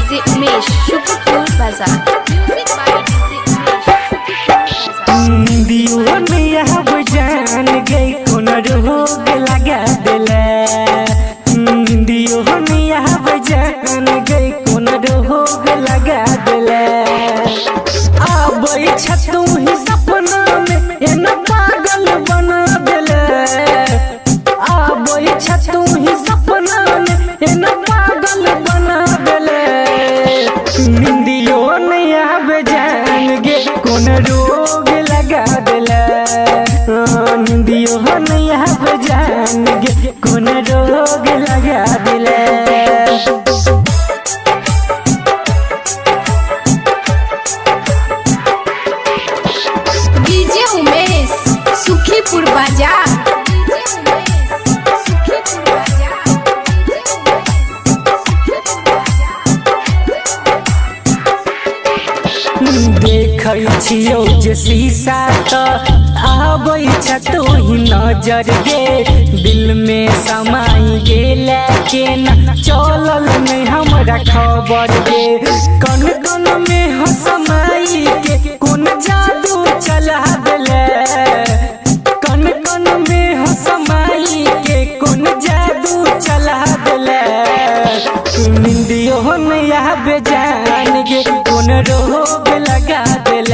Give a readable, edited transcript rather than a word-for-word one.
DJ Umesh Shukrapur Bazar. Music by DJ Umesh Shukrapur Bazar. दियो नैया बजान गई कोन रोग लगा दिले। दियो नैया बजान गई कोन रोग लगा दिले। आबै छतू ही सपना में एन पागल बना दिले। आबै छतू ही सपना में एन पागल बना दिले। निंदियो नैया बजान गई कोन रोग लगा दिले। निंदियो नैया बजान गई कोन रोग लगा दिले। डीजे उमेश सुखीपुर बाजार। देखै छियौ जे शीशा तऽ आबै छ तोही नजर गे। दिल में समाई गेले के न चलल नहीं हमरा खबर गे। कन कन में हो समाई के कोन जादू चला देले। कन कन में हो समाई के कोन जादू चला देले। निंदियो नैया बेजान गे कोन रोग लगा दिले।